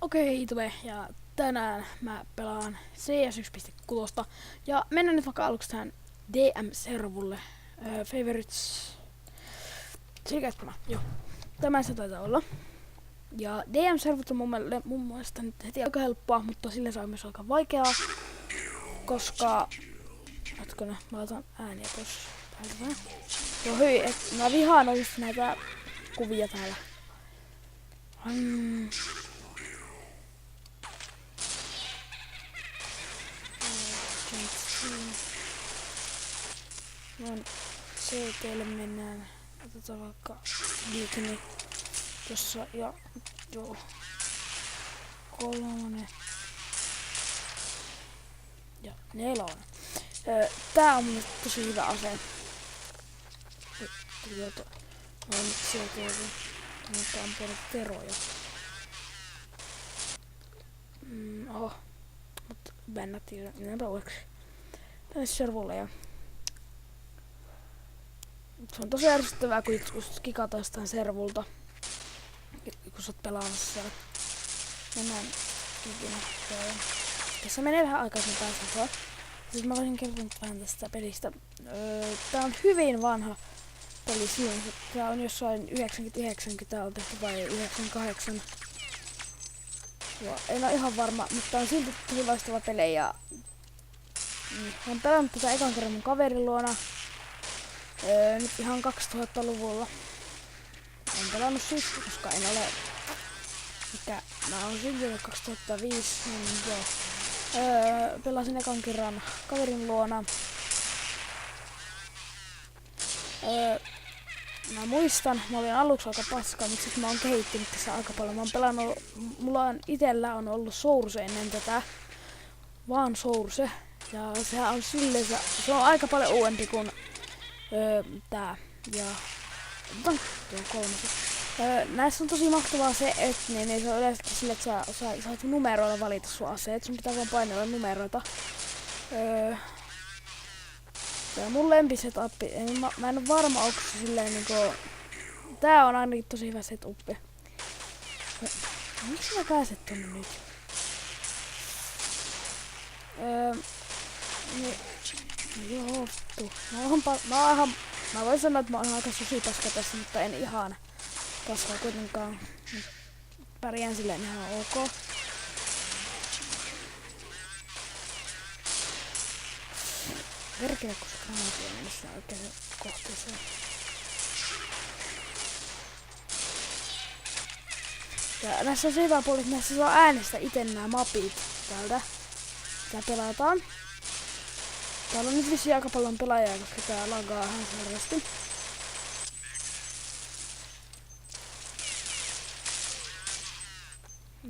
Okei, Tube, ja tänään mä pelaan CS 1.6 ja mennään nyt vaikka aluksi tähän DM-servulle. Favorites... Selkeästi joo. Tämä se taitaa olla. Ja DM-servut on mun mielestä nyt heti aika helppoa, mutta sillä saa myös aika vaikeaa. Koska... Hetkone, mä otan ääniä pois täältä vähän. Joo hyi, mä vihaan oikeesti näitä kuvia täällä. Noin CT:lle mennään. Otetaan vaikka liikenne tossa ja joo. 3 ja 4. Tää on mun tosi hyvä ase. Noin CT. Mutta on paljon teroja. Oho. Mut bännättiin. Mennäänpä ueksi. Tänne servulle ja... Se on tosi ärsyttävää, kun joskus kikataan jostain servulta. Kun sä oot pelaamassa siellä. Mennään ikinä. Tässä menee vähän aikaisemmin päästä. Siis mä voisin kertoa vähän tästä pelistä. Tää on hyvin vanha peli siinä. Tää on jossain 99, tää on tehty vai 98. Ja en oo ihan varma, mutta on silti tosi loistava peli ja... Olen pelannut tätä ekan kerran mun kaverin luona. Nyt ihan 2000-luvulla. En pelannut siis, koska en ole... Mä oon syntynyt 2005, niin joo. Pelasin ekan kerran kaverin luona. Mä muistan, mä olin aluksi aika paskaa, mutta sit mä oon kehittynyt tässä aika paljon. Mä oon pelannut, mulla on itellä on ollut Source ennen tätä. Vaan Source. Ja sehän on silleen, se on aika paljon uudempi kuin tää. Ja... tuo 3. Näissä on tosi mahtavaa se, että niin se on yleensäkin sille, että sä saat numeroilla valita sun aseet. Sun pitää vaan painella numeroita. Tää on mun lempisetappi. Mä en oo varma, onko se silleen niinku... Tää on ainakin tosi hyvä setuppi. Miksi mä pääset tonne nyt? Niin... Joo, vittu. Mä voin sanoa, että mä oon aika susipaska tässä, mutta en ihan paska kuitenkaan. Pärjään silleen ihan ok. Verkele, kun se granaatti on mennessä oikein kohteeseen. Ja näissä on se hyvä puoli, että näissä saa äänestää ite nää mapit täältä. Tää pelataan. Täällä on nyt vissiin aika paljon pelaajia, koska tää lagaa ihan selvästi.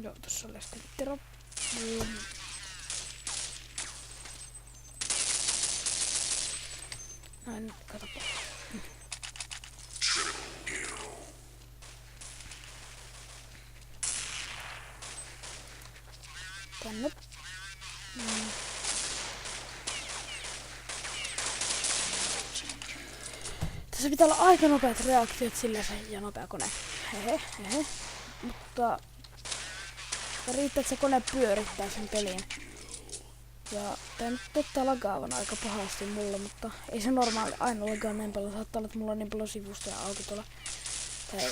Joo, tossa oli sitten tero. Näin, katsopa. Tänne. Tässä pitää olla aika nopeat reaktiot sillä se ja nopea kone. Hehe. Mutta riittää, että se kone pyörittää sen pelin. Ja tää nyt näyttää lagaavan aika pahasti mulla, mutta ei se normaali aina lagaa näin paljon. Saattaa olla, että mulla on niin paljon sivustoja auki tuolla. Tai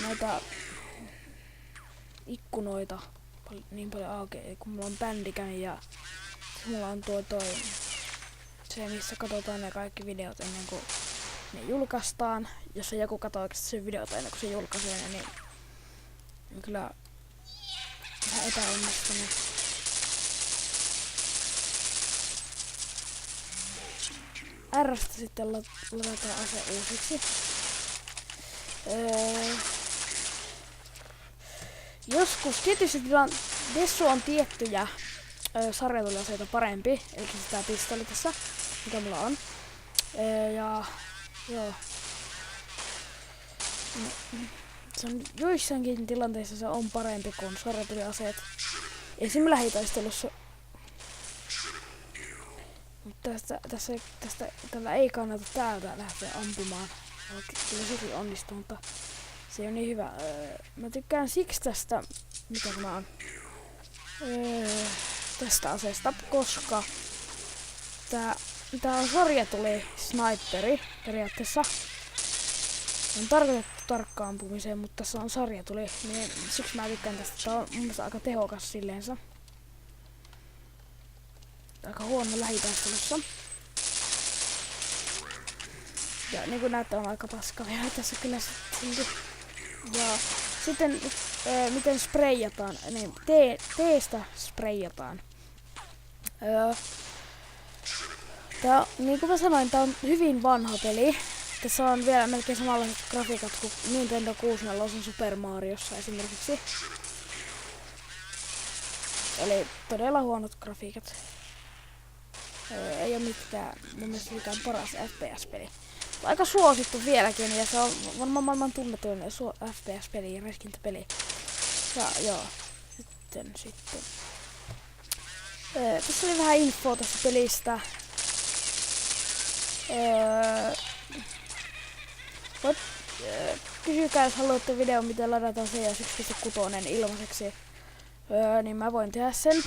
näitä ikkunoita niin paljon auki, kun mulla on Bandicam ja mulla on se, missä katsotaan ne kaikki videot ennen kuin ne julkaistaan. Jos joku katsoo oikeasti sen videota ennen kuin se julkaisee, niin kyllä vähän epäonnistunut. R:stä sitten ladataan ase uusiksi. Joskus tietysti Dessu on tiettyjä sarjatuliaseita parempi, eli tää pistoli tässä, mikä mulla on. Ja joo. Se on joissakin tilanteissa se on parempi kuin sarjatuliaseet. Esim. Lähitaistelussa. Mutta tällä ei kannata täältä lähteä ampumaan. Kyllä sekin onnistuu, mutta se on niin hyvä. Mä tykkään siksi tästä, mikä tämä on. tästä aseesta, koska tää on sarjatuli sniperi periaatteessa. On tarkoitettu tarkkaan ampumiseen, mutta tässä on sarjatuli, niin siksi mä tykkään tästä. Tää on mun mielestä aika tehokas silleensä. Aika huono lähitaistelussa. Ja niin kuin näette, on aika paska vielä tässä kyllä silti. Ja sitten miten spreijataan, niin teestä spreijataan. Tää, niin kuin mä sanoin, tää on hyvin vanha peli. Tässä on vielä melkein samanlaiset grafiikat kuin Nintendo 64 Super Mariossa esimerkiksi. Eli todella huonot grafiikat. Ei oo mitään, mun mielestä mikään paras FPS-peli. Aika suosittu vieläkin ja se on varmaan maailman tunnetuin FPS-peli ja räiskintäpeli. Ja joo, sitten. Tässä oli vähän infoa tästä pelistä. Kysykää, jos haluatte videon, miten ladataan CS 1.6 ilmaiseksi. Niin mä voin tehdä sen.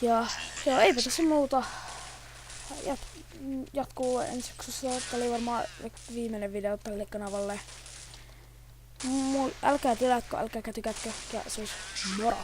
Ja joo, eipä tässä muuta. Jatkuu ensi jaksossa. Tää oli varmaan viimeinen video tälle kanavalle. Älkää tilatko, älkää tykätkö ja siis moro!